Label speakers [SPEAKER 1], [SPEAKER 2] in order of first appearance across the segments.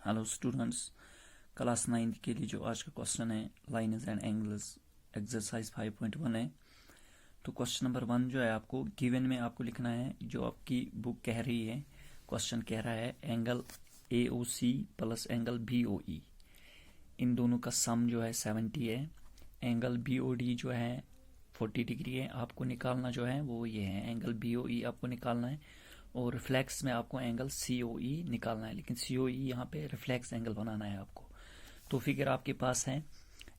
[SPEAKER 1] Hello students, class 9 के लिए जो आज का क्वेश्चन है लाइन्स एंड एंगल्स एक्सरसाइज 5.1 है। तो क्वेश्चन नंबर 1 जो है आपको गिवन में आपको लिखना है, जो आपकी बुक कह रही है। क्वेश्चन कह रहा है angle AOC plus angle BOE, इन दोनों का सम जो है 70 है। एंगल BOD जो है 40 डिग्री है। आपको निकालना जो है वो ये है, एंगल BOE आपको निकालना है और रिफ्लेक्स में आपको एंगल COE निकालना है, लेकिन COE यहाँ पे रिफ्लेक्स एंगल बनाना है आपको। तो फिगर आपके पास है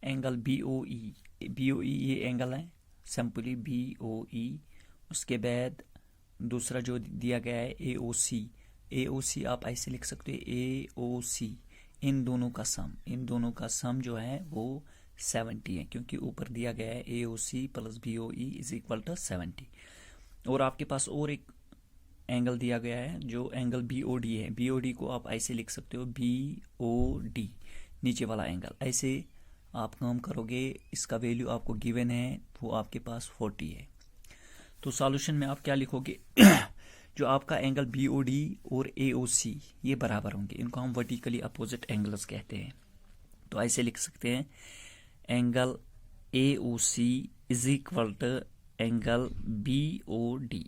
[SPEAKER 1] एंगल BOE ये एंगल है सिंपली BOE। उसके बाद दूसरा जो दिया गया है AOC आप ऐसे लिख सकते हो AOC। इन दोनों का सम जो है वो 70 है, क्योंकि ऊपर दिया गया है AOC plus BOE is equal to 70। और आपके पास और एक एंगल दिया गया है जो एंगल BOD है। BOD को आप ऐसे लिख सकते हो BOD, नीचे वाला एंगल। ऐसे आप काम करोगे, इसका वैल्यू आपको गिवन है, वो आपके पास 40 है। तो सॉल्यूशन में आप क्या लिखोगे जो आपका एंगल BOD और AOC ये बराबर होंगे, इनको हम वर्टिकली अपोजिट एंगल्स कहते हैं। तो ऐसे लिख सकते हैं angle AOC is equal to angle BOD,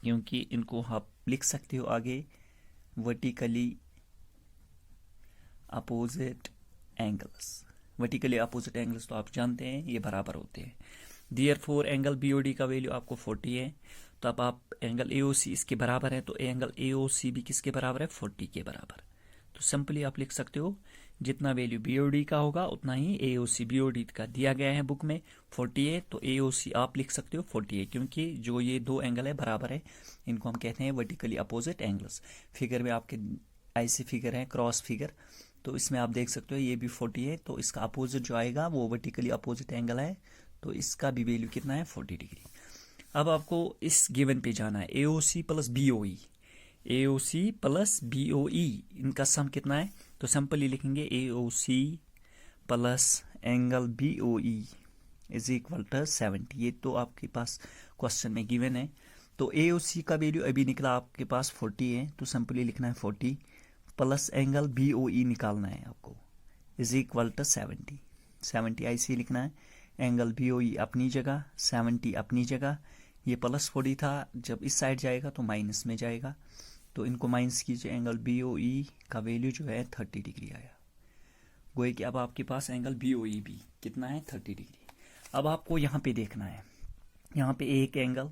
[SPEAKER 1] क्योंकि इनको आप लिख सकते हो आगे वर्टिकली अपोजिट एंगल्स तो आप जानते हैं ये बराबर होते हैं। देयरफॉर एंगल BOD का वैल्यू आपको 40 है। तो अब आप एंगल AOC इसके बराबर है, तो एंगल AOC भी किसके बराबर है, 40 के बराबर। तो सिंपली आप लिख सकते हो जितना वैल्यू BOD का होगा उतना ही AOC। BOD का दिया गया है बुक में 40 है, तो AOC आप लिख सकते हो 40 है, क्योंकि जो ये दो एंगल है बराबर है, इनको हम कहते हैं वर्टिकली अपोजिट एंगल्स। फिगर में आपके ऐसे फिगर है क्रॉस फिगर, तो इसमें आप देख सकते हो ये भी 40 है, तो इसका अपोजिट जो आएगा वो वर्टिकली अपोजिट एंगल है, तो इसका भी वैल्यू कितना है, 40 डिग्री। अब आपको इस गिवन पे जाना है AOC प्लस BOE, इनका सम कितना है। तो सिंपली लिखेंगे AOC plus angle BOE is equal to 70। ये तो आपके पास क्वेश्चन में गिवन है। तो AOC का वैल्यू अभी निकला आपके पास 40 है, तो सिंपली लिखना है 40 प्लस एंगल BOE निकालना है आपको इज इक्वल टू 70 ऐसे ही लिखना है। एंगल BOE अपनी जगह, 70 अपनी जगह। ये प्लस 40 था, जब इस साइड जाएगा तो माइनस में जाएगा, तो इनको माइनस कीजिए। एंगल BOE का वैल्यू जो है 30 डिग्री आया। गोए कि अब आपके पास एंगल BOE भी कितना है, 30 डिग्री। अब आपको यहाँ पे देखना है, यहाँ पे एक एंगल,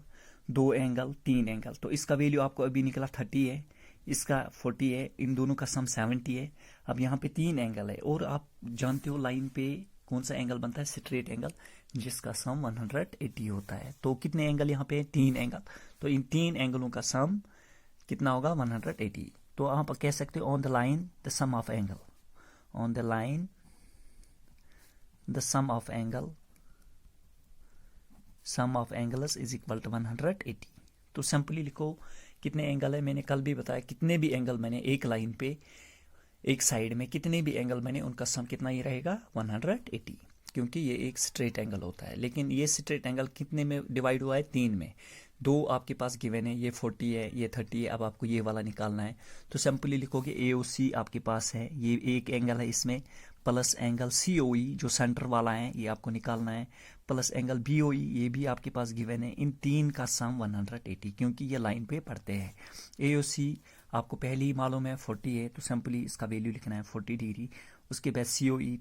[SPEAKER 1] दो एंगल, तीन एंगल, तो इसका वैल्यू आपको अभी निकला 30 है, इसका 40 है, इन दोनों का सम 70 है। अब यहाँ पे तीन एंगल है, और आप जानते हो लाइन पे कौन सा एंगल बनता है, स्ट्रेट एंगल, जिसका सम 180 होता है। तो कितने एंगल यहाँ पे, तीन एंगल, तो इन तीन एंगलों का सम कितना होगा, 180। तो आप कह सकते हो on the line the sum of angle, on the line the sum of angles is equal to 180। तो सिंपली लिखो कितने एंगल है, मैंने कल भी बताया कितने भी एंगल मैंने एक लाइन पे एक साइड में कितने भी एंगल मैंने उनका सम कितना ही रहेगा, 180, क्योंकि ये एक स्ट्रेट एंगल होता है। लेकिन ये स्ट्रेट एंगल कितने में डिवाइड हुआ है, तीन में। दो आपके पास गिवन है, ये 40 है, ये 30 है। अब आपको ये वाला निकालना है, तो सिंपली लिखोगे AOC आपके पास है, ये एक एंगल है इसमें, प्लस एंगल COE जो सेंटर वाला है ये आपको निकालना है, प्लस एंगल BOE ये भी आपके पास गिवन है। इन तीन का सम 180, क्योंकि ये लाइन पे पड़ते हैं। AOC आपको पहले ही मालूम है 40 है, तो सिंपली इसका वैल्यू लिखना है 40 डिग्री। उसके बाद COE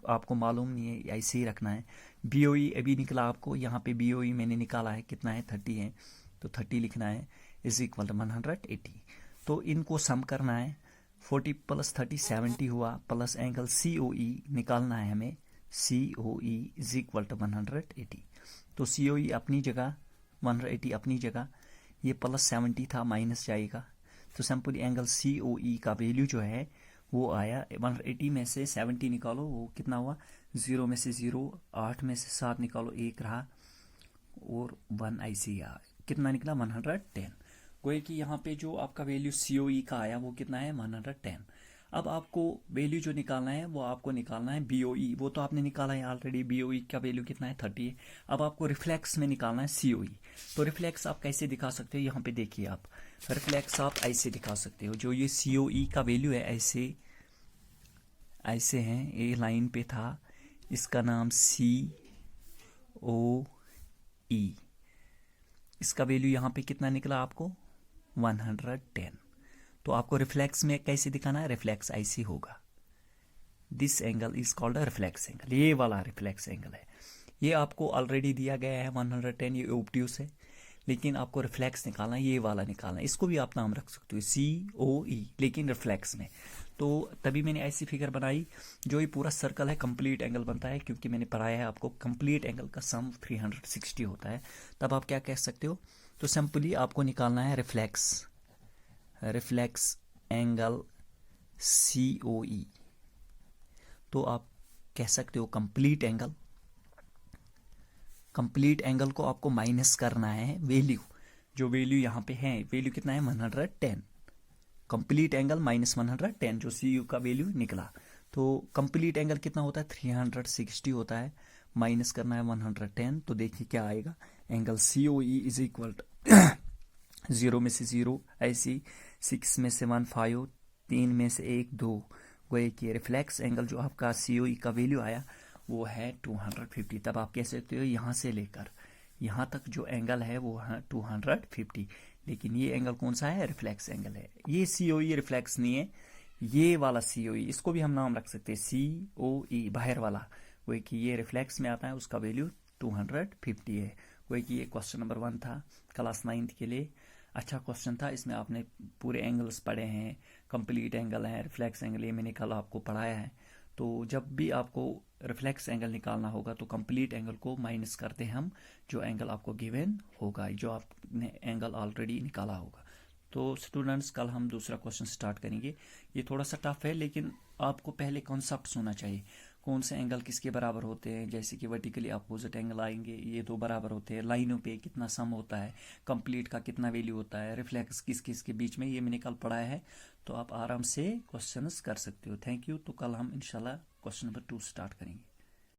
[SPEAKER 1] आपको मालूम नहीं है, ऐसे ही रखना है। BOE अभी निकला आपको, यहाँ पे BOE मैंने निकाला है कितना है, 30 है, तो 30 लिखना है इज इक्वल टू 180। तो इनको सम करना है, 40 प्लस 30 70 हुआ, प्लस एंगल COE निकालना है हमें, COE इज इक्वल टू 180। तो COE अपनी जगह, 180 अपनी जगह, ये प्लस 70 था, माइनस जाएगा। तो सिंपली एंगल COE का वैल्यू जो है वो आया 180 में से 70 निकालो, वो कितना हुआ, 0 में से 0, 8 में से 7 निकालो, 1 रहा और 1 ऐसे ही आया, कितना निकला, 110। कोई कि यहाँ पे जो आपका वैल्यू COE का आया वो कितना है, 110। अब आपको वैल्यू जो निकालना है वो आपको निकालना है BOE, वो तो आपने निकाला है ऑलरेडी, BOE का वैल्यू कितना है, 30 है। अब आपको रिफ्लेक्स में निकालना है COE। तो रिफ्लेक्स आप कैसे दिखा सकते हो, यहाँ पे देखिए आप, रिफ्लेक्स आप ऐसे दिखा सकते हो, जो ये COE का वैल्यू है ऐसे ऐसे हैं, ये लाइन पे था, इसका नाम COE, इसका वैल्यू यहाँ पे कितना निकला आपको 110। तो आपको रिफ्लेक्स में कैसे दिखाना है, रिफ्लेक्स ऐसे होगा, this angle is called a reflex angle, ये वाला रिफ्लेक्स एंगल है। ये आपको ऑलरेडी दिया गया है 110, ये ऑब्ट्यूस है, लेकिन आपको रिफ्लेक्स निकालना है, ये वाला निकालना है। इसको भी आप नाम रख सकते हो COE, लेकिन रिफ्लेक्स में। तो तभी मैंने ऐसी फिगर बनाई, जो ये पूरा सर्कल है कंप्लीट एंगल बनता है, क्योंकि मैंने पढ़ाया है आपको कंप्लीट एंगल का सम 360 होता है। तब आप क्या कह सकते हो, तो सिंपली आपको निकालना है रिफ्लेक्स एंगल COE। तो आप कह सकते हो कंप्लीट एंगल को आपको माइनस करना है वैल्यू, जो वैल्यू यहाँ पे है, वैल्यू कितना है 110, कंप्लीट एंगल माइनस 110 जो CU का वैल्यू निकला। तो कंप्लीट एंगल कितना होता है 360 होता है, माइनस करना है 110, तो देखिए क्या आएगा, एंगल COE इज इक्वल 0 में से 0 ऐसी, 6 में से 1 5, 3 में से 1 2, गोए कि रिफ्लेक्स एंगल जो आपका COE का वैल्यू आया वो है 250। तब आप कह सकते हो यहाँ से लेकर यहाँ तक जो एंगल है वो है 250, लेकिन ये एंगल कौन सा है, रिफ्लेक्स एंगल है। ये COE रिफ्लेक्स नहीं है, ये वाला COE, इसको भी हम नाम रख सकते हैं COE, बाहर वाला, वही कि ये रिफ्लेक्स में आता है, उसका वैल्यू 250 है। वही कि ये क्वेश्चन नंबर 1 था क्लास 9th के लिए, अच्छा क्वेश्चन था। इसमें आपने पूरे एंगल्स पढ़े हैं, कंप्लीट एंगल है, रिफ्लेक्स एंगल, ये मैंने कल आपको पढ़ाया है। तो जब भी आपको रिफ्लेक्स एंगल निकालना होगा तो कंप्लीट एंगल को माइनस करते हैं हम, जो एंगल आपको गिवन होगा, जो आपने एंगल ऑलरेडी निकाला होगा। तो स्टूडेंट्स कल हम दूसरा क्वेश्चन स्टार्ट करेंगे। ये थोड़ा सा टफ है, लेकिन आपको पहले कॉन्सेप्ट होना चाहिए, कौन से एंगल किसके बराबर होते हैं। जैसे कि वर्टिकली अपोजिट एंगल आएंगे, ये दो बराबर होते हैं, लाइनों पे कितना सम होता है, कंप्लीट का कितना वैल्यू होता है, रिफ्लेक्स किस किस के बीच में, ये मैंने कल पढ़ाया है। तो आप आराम से क्वेश्चंस कर सकते हो। Thank you. तो कल हम इंशाल्लाह क्वेश्चन नंबर 2 स्टार्ट करेंगे।